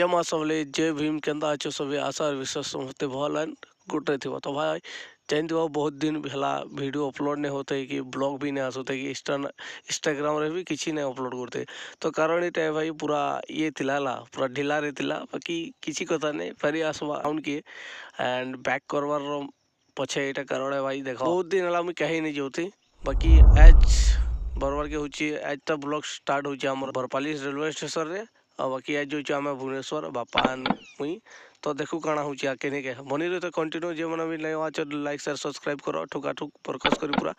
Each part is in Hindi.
जय माँ सबले जय भीम केंदा अच्छे सब आशा विश्वास समझते भल एंड गुड रही तो भाई जानते हो बहुत दिन भला वीडियो अपलोड नहीं होते कि ब्लॉग भी नहीं आसते कि इंस्टाग्राम रे भी किसी नहीं अपलोड करते तो कारण ये भाई पूरा ये थिला पूरा ढिला रे थिला बाकी किसी कथा नहीं फेरी आसवा उनकी एंड बैक करवार पछे ये कारण है भाई देखो बहुत दिन है मुझे कहीं नहीं जोती बाकी आज बरबर के होची आज तो ब्लॉग स्टार्ट होची हमर बरपाली रेलवे स्टेशन रे बाकी आज जो आम भुवनेश्वर बापा मुई तो देखू काଣା होची आके नहीं के बनी रहे तो कंटिन्यू जे मन भी नहीं आज लाइक शेयर सब्सक्राइब करो ठुका ठुक परकस करी पूरा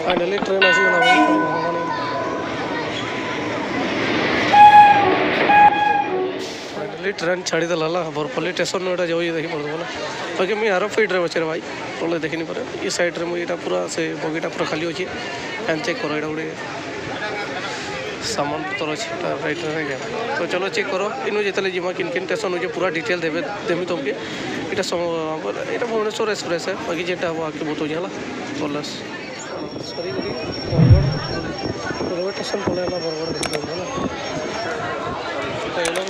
फाइनली ट्रेन आसी गला फाइनली ट्रेन छाड़ी देला बरपाली स्टेशन में एटा जाई देखि पड़तो ना बाकी मैं आरो फीट रे बचे भाई तले देखि नहीं पारे ये साइड रे मुई एटा पूरा से बगीटा पूरा खाली होची एंड चेक करो एटा उडे सामान पतर अच्छे राइट है तो चलो चेक करो इन जितने जीमा किन किन स्टेशन हो पूरा डिटेल देमी तुमके यहाँ भुवनेश्वर एक्सप्रेस है बाकी जेटा हम आके बहुत हो बोला सॉरी रेलवे स्टेशन पड़े बरगढ़ देखा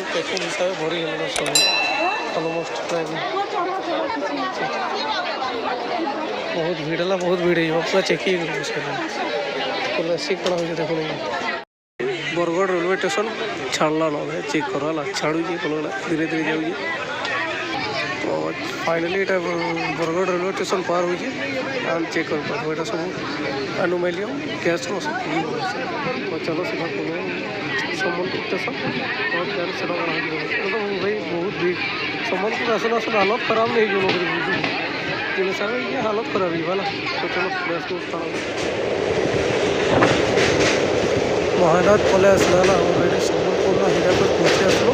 पैकिंग हिसाब से भरी गला सब अलमोस्ट बहुत भीड़ है बहुत भीड़ है पूरा चेकिंग पूरा सीट पड़ा हो देखो बरगढ़ रेलवे स्टेशन छाड़ला ना चेक करा छाड़ू धीरे धीरे जाऊँ तो फाइनली ये बरगढ़ रेलवे स्टेशन पार हो चेक कर पार्ट यहाँ सब एनुमेलियम गैस तो चलो सीधा सम्बलपुर स्टेशन और से भाई बहुत भीड़ सम्बलपुर आसना आसना हालत खराब नहीं जो जिन सारे ये हालत खराब ही वाला तो चलो महाराज पले आसला ऑलरेडी सम्बलपुर हिरापुर पहुँचे आसलो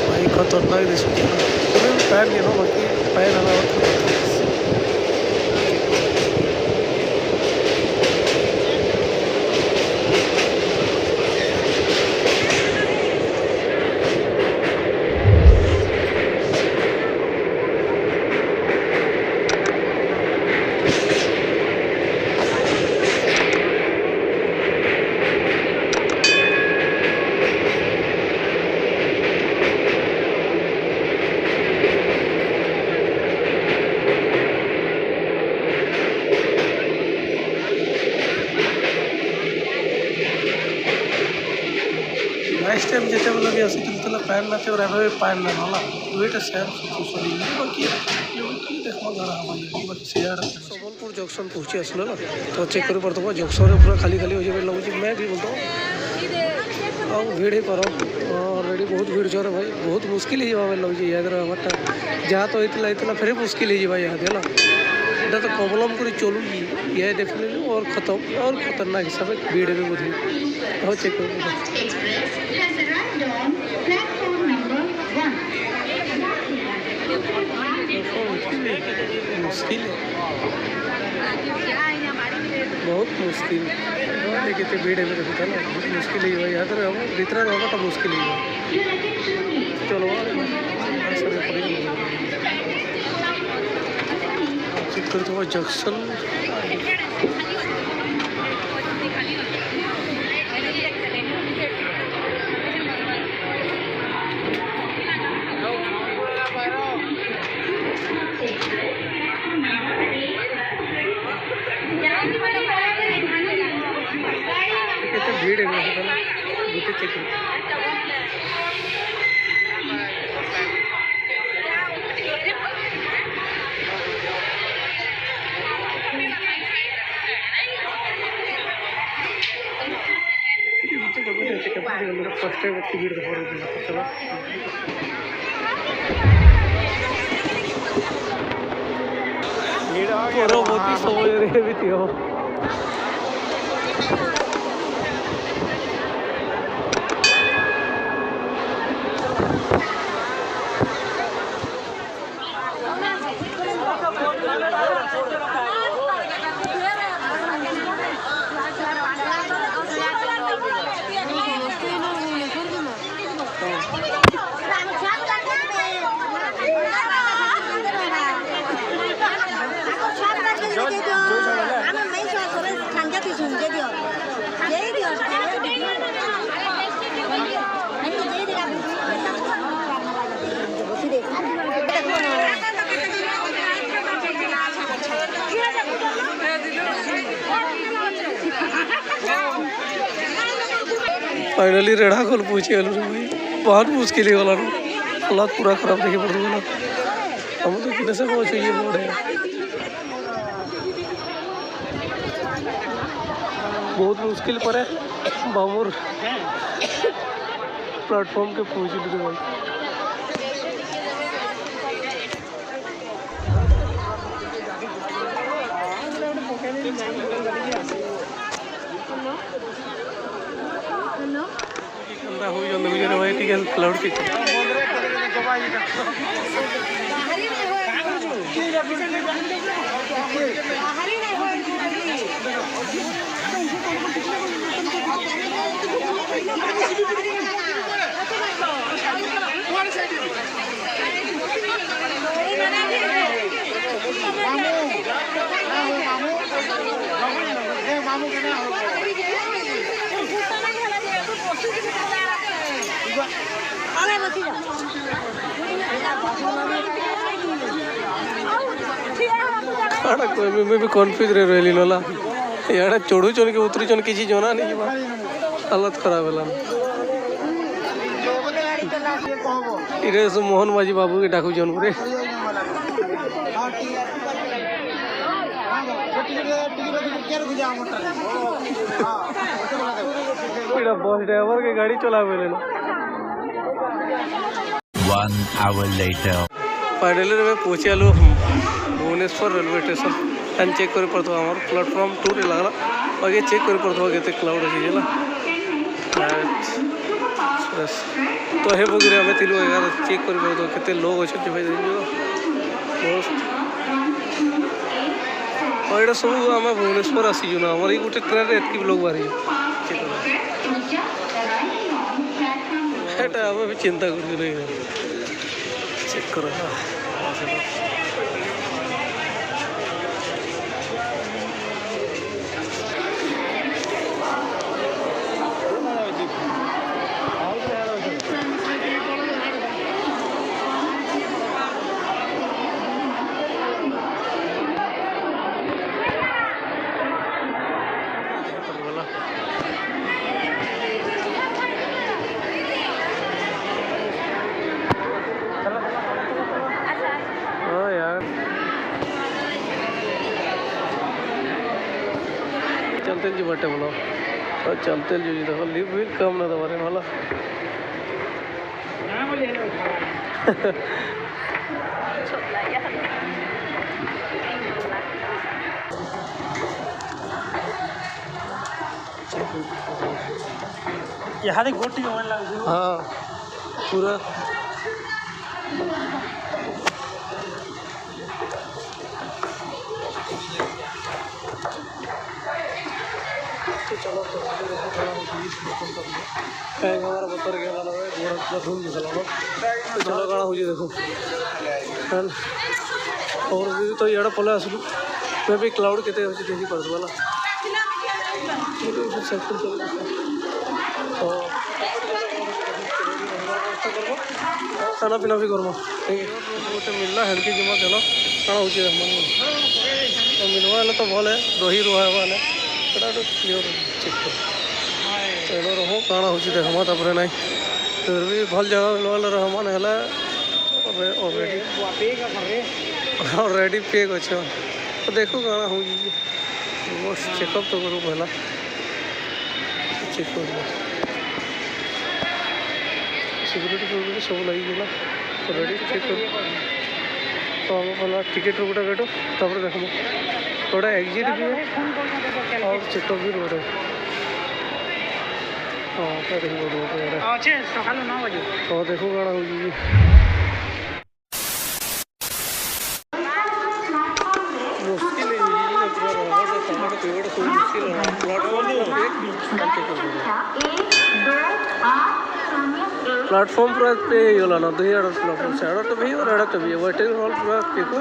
भाई खतरनाक दिशा पैन ये बाकी पैन आना नेक्स्ट टाइम जिते मतलब भी आसी पैन ना और एवं पैन ना ना वेट सेम बाकी सम्बलपुर जंक्शन पहुँची आसल ना तो चेक कर पड़ता जंक्शन पूरा खाली खाली हो जाए लगुच मैं भी बोलता हूँ और भीड़ ही कर ऑलरेडी बहुत भीड़ चोर भाई बहुत मुश्किल ही जावा लगुच याद रहा जहाँ तो होता फिर मुश्किल ही जावा यहाँ है ना तो प्रॉब्लम कर चलू ये डेफिनेटली और खत्म और खतरनाक हिसाब से भीड़ भी बुझे और चेक कर मुश्किल है बहुत मुश्किल देखिए भीड़ है देखा ना बहुत मुश्किल ही हुआ यहाँ तो हम जितना होगा तो मुश्किल ही हुआ चलो चेक करते हुआ जंक्शन भीड़ है चेक फर्स्ट टाइम भीड़ चलो बहुत ही समझ रहे भी थी हो फाइनली रेढ़ा खोल पहुँच गए भाई। बहुत मुश्किल ही गला हालात पूरा खराब देखे पड़ गला हम तो कितने से पहुँचे ये बोर्ड है बहुत मुश्किल पर है बामुर प्लेटफॉर्म के पहुँच थे भाई। भाई ठीक है क्लाउड की मैं भी कॉन्फ्यूज रही ना यार चढ़ू चन के उतरी चन किसी जना नहीं हालत खराब है इरे से मोहन माझी बाबू के डाकू जन पूरे बस ड्राइवर के गाड़ी चला फाइनली मैं पहुँचे आलू Bhubaneswar railway station and check कर पड़ता हमार प्लेटफॉर्म 2 रे लगला आगे चेक कर पड़ता केते क्लाउड अछि जेला तो हे बगिरे हमें तिलु यार चेक कर पड़ता केते लोग अछि भाई दोस्त और एटा सब हम भुवनेश्वर आसी जो ना हमर ई गुटे ट्रेन रे एतकी लोग बारी चेक कर एटा हम भी चिंता कर नहीं चेक करो चलते जी बटे बोलो और चलते जो देखो लिप भी कम ना दबारे वाला यहाँ गोटी हाँ पूरा चलो हमारा बतर गया धूम निकला चलो गाड़ा हो देखो और भी तो ये पले आसलु मैं भी क्लाउड के देखी पड़ता वाला खाना पीना भी करमा गोटे मिलना हेल्की जिमा चलो कण हो मिलवा तो भल है रही रुआ मैंने क्लियर चेक कर चलो रहो काଣା हो देखमा तापर ना फिर भी भल जगह मिलवा रहमा ना ऑलरेडी पेक अच्छे तो देखो काଣା हो बस चेकअप तो करूँ पहला चेक कर सिक्यूरीटी सब लगी गला ऑलरेडी चेक कर तो हम पहला टिकेट गोटे काटो तापर देखो थोड़ा एग्जिट भी है और चेकअप भी रोड है हाँ तो देखो तो देखो गाड़ा हो मुश्किल है प्लेटफॉर्म पूरा पे गला ना 2 प्लेटफॉर्म से आड़ा तो भी और आड़ा तो भी वेटिंग हॉल पूरा पेको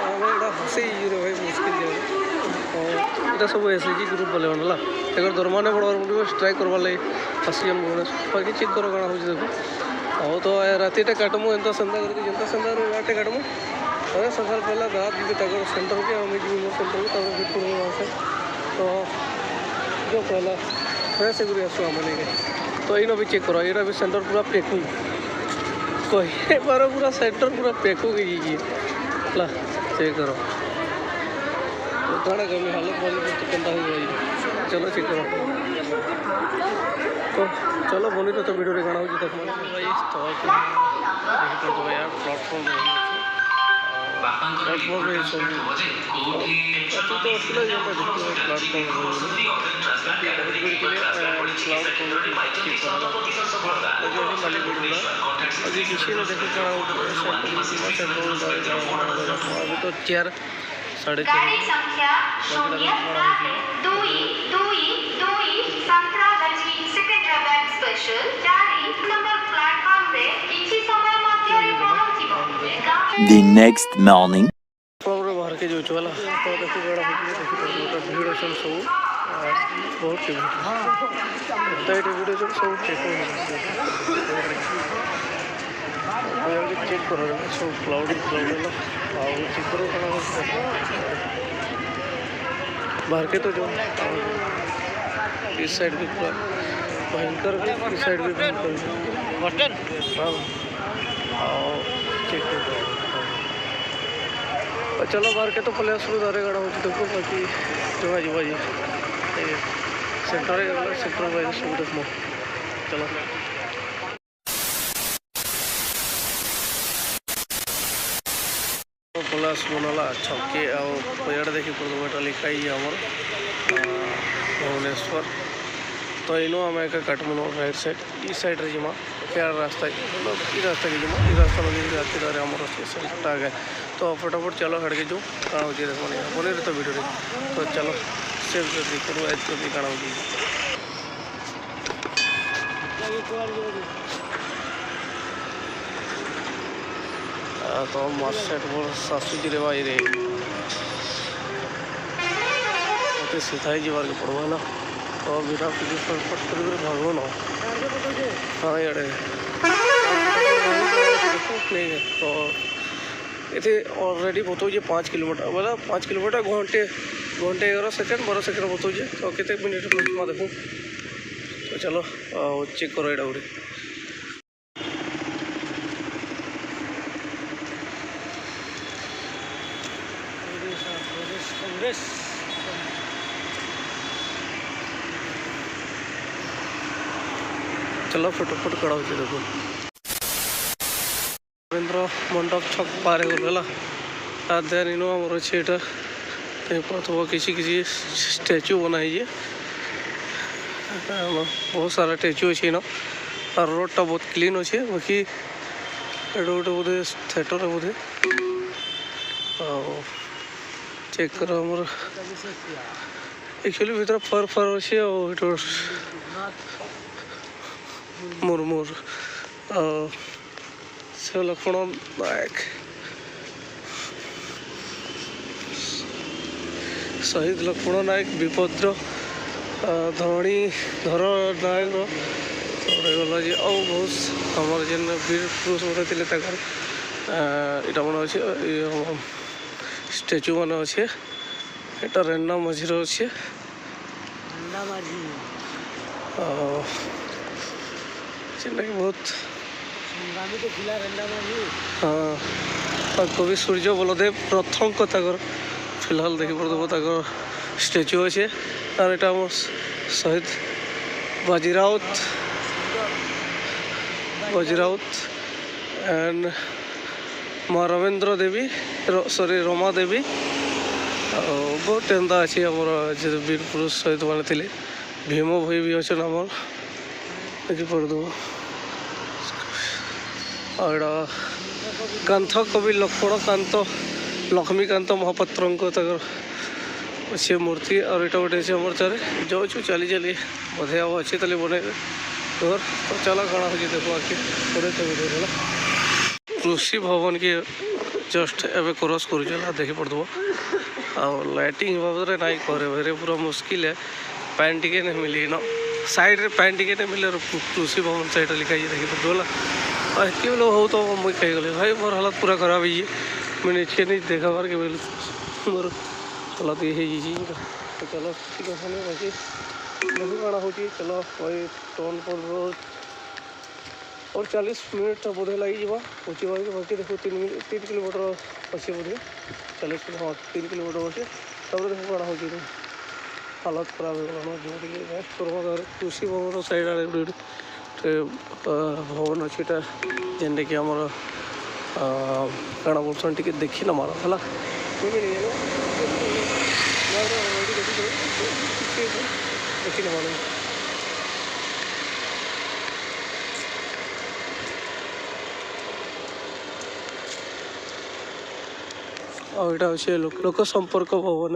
हमें हसे भाई मुश्किल है এটা सब एसएचजी ग्रुप बोले ना एक दरमा ने बड़ा स्ट्राइक करवा लगे आसियन बाकी चेक करो काଣା हो देखो ଆଉ तो रातिटा काटमु एंता संदा करके जनता संदा राते काटमु अरे सकाल पहला रात जी तक सेंटर के हम जी सेंटर के तब फिर वहाँ से तो जो पहला फ्रेश एग्री आसो हमने तो इनो भी चेक करो, ये भी सेंटर पूरा पैकिंग कही बार पूरा सेंटर पूरा पैकिंग है चेक करो कौन कमी हालत वाली तो केंदा हो चलो चेक करो तो चलो बनी तो वीडियो रे गाना हो तक भाई तो यार प्लेटफॉर्म प्लेटफॉर्म रे सब तो असला ये तो प्लेटफॉर्म अभी किसी ने देखो क्या अभी तो चेयर 4:30 The next morning. बाहर के जो चला तो देखो बड़ा भीड़ असन सब बहुत वीडियो सब चेक करो सब क्लाउडी चेक करो बाहर के तो जो इस साइड भी पूरा भयंकर इस साइड भी भयंकर चेक करो चलो बाहर के तो पहले सुधारे गाड़ा हो देखो बाकी जो जी सेंटर सेंटर सब देखो चलो प्लस बनाला छके आड़ देखी पड़ता लिखा आमर भुवनेश्वर तो इनो आम एक काटमु राइट साइड ई साइड रे जिमा क्या रास्ता ई रास्ता के जिमा ई रास्ता लगे रास्ते आमर सेंटर आगे तो फटाफट चलो हड़के जो काण हो देखो बने तो वीडियो तो चलो सेव कर करो एज कर काण हो तो मास सेट बोल सासुजी रे भाई रे तो सीधा ही जीवार के पड़वा ना तो बिना कुछ फटफट कर भागो ना हाँ यार नहीं है तो इतने ऑलरेडी बताइए 5 किलोमीटर मतलब 5 किलोमीटर घंटे 11 सेकेंड 12 सेकेंड बताइए तो कितने मिनट में देखो तो चलो चेक करो एटा उड़ी चलो फटाफट कड़ा हो देखो रवींद्र मंडप छक पारे गला आधार इन आमर अच्छे यहाँ प्रथम किसी किसी स्टैचू बनाई बहुत सारा स्टैचू अच्छे इन और रोडटा बहुत क्लीन अच्छे बाकी एटा गोटे बोधे थिएटर बोधे चेक कर एक्चुअली भीतर फर फर अच्छे मुरमुर से लक्ष्मण नायक शहीद लक्ष्मण नायक विपद्र धरणीधर नायक गला जी आ बहुत आमर जेन वीर पुरुष मैंने इटा मन अच्छे स्टैचू मान अच्छे यहाँ रेन्ना मझीर अच्छे बहुत हाँ कवि सूर्य बलदेव प्रथम को फिलहाल देखी पड़ो स्टैचू अच्छे और यहाँ शहीद बाजीराउत एंड माँ रमेंद्र देवी सॉरी रमा देवी बहुत एंता अच्छे आमर वीर पुरुष शहीद मैंने थे भीम भाई भी अच्छे आमर देखी पड़ो और कांथ कवि लक्ष्मणकांत लक्ष्मीकांत महापात्र अच्छे मूर्ति और यहाँ गोटे अच्छे आमर चारे जाऊँ चली चली बोधे आ अच्छे तले बने घर तो चला काଣା हो देखो आके वीडियो कृषि भवन के जस्ट एवं क्रॉस कर देखी पड़ो आ लाइटिंग बाबद नाई करे भाई पूरा मुश्किल है पैन टिके नहीं मिली न साइड रे पैन टिके नहीं मिले कृषि भवन साइड लिखाई देखी पड़ोला और इतनी बोले हो तो मुझे कही गले भाई मोर हालत पूरा खराब है मैं नीचे नहीं देखा बार के मोर हालत ये तो चलो ठीक है बाकी देखो काଣା होची चलो वही टोन पर रोज और 40 मिनट बोधे लगी जावा पहुँची बाकी देखो 3 किलोमीटर अच्छे बोधे 40 हाँ 3 किलोमीटर अच्छे तब देखो काଣା होची हालत खराब हो गला जो नेक्स्ट करवा कृषि भवन साइड आड़े भवन अच्छी जेनटा कि आमर काଣା बोलसन टिके देखी ना मारा है देखी ना मारा और यहाँ अच्छे लोक संपर्क भवन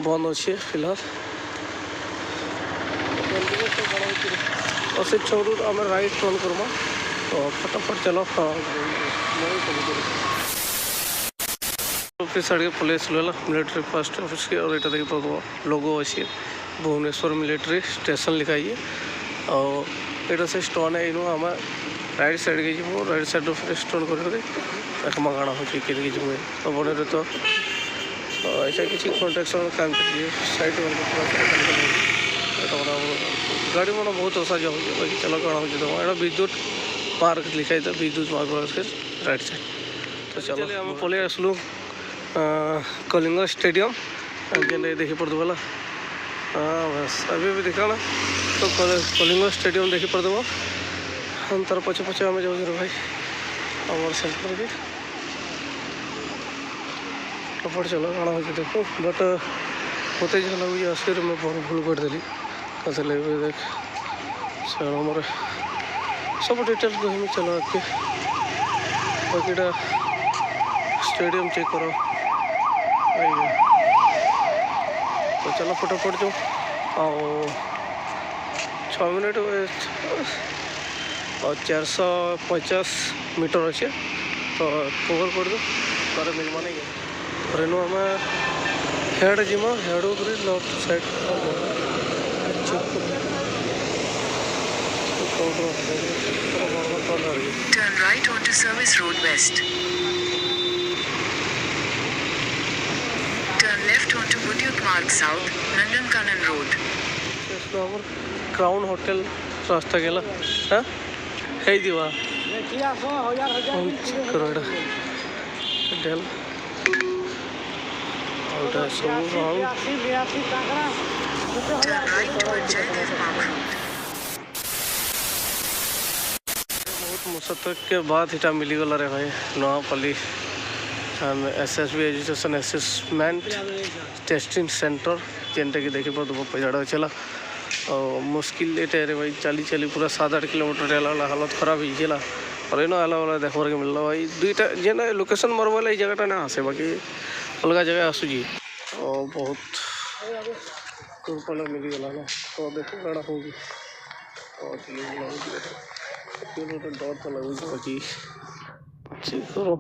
बंद अच्छे फिलहाल और से छोड़ू आम राइट टर्न करमा तो फटाफट चलो ऑफिस आड़े पलि आसला मिलिट्री फर्स्ट ऑफिस के और यहाँ देखिए पाब लोगो अच्छे भुवनेश्वर मिलिट्री स्टेशन लिखाई और यहाँ से स्टोन है इनू आम राइट साइड के जीव राइट साइड फिर स्टोन कर देखमा काଣା हो तो बड़े तो ऐसा किसी कन्स्ट्रक्शन काम कर साइड गाड़ी मन बहुत असहज हो चलो काଣା हो यहाँ विद्युत पार्क लिखाई था विद्युत पार्क राइट साइड तो चलो आम पलि आसलु कलिंग स्टेडियम जेन देखी पड़देला हाँ बस अभी भी देखा ना तो कलिंग स्टेडियम देखी पड़देव हम तार पचे पचे आम जाऊँ भाई आमर सेंटर के टपट चलो काଣା हो देखो बट मत जो लगे आसर मैं बहुत भूल करदेली कैसे लगे देख चलो मोर सब डिटेल्स कहमी चलो आगे बाकी स्टेडियम चेक करो तो चलो फटाफट जो आओ 6 मिनट और 450 मीटर अच्छे तो कवर कर दो तार मिलवा नहीं और इनू आम हेड जीमा हेड left side Turn right onto Service Road West. Turn left onto Budyut Marg South, Nandankanan Road. Crown hotel रास्ता गेला हाँ है दीवा del Turn right toward Jaydev Park Road. बहुत मुशक्कत के बाद इटा मिलीगला रे भाई Navapalli SSB education assessment testing centre जेनटा कि देखी पड़ो पैसा चला और मुश्किल एटे रे भाई चली चली पूरा 7-8 किलोमीटर हालत खराब होगा और इन आला वाला देखबार के मिलला भाई दुईटा जेन लोकेशन मरवाला जगह ना आसे बाकी अलग जगह आसूजी और बहुत मिलीगला ना तो देखो काଣା होगी डर तो लगुच बाकी चेक करो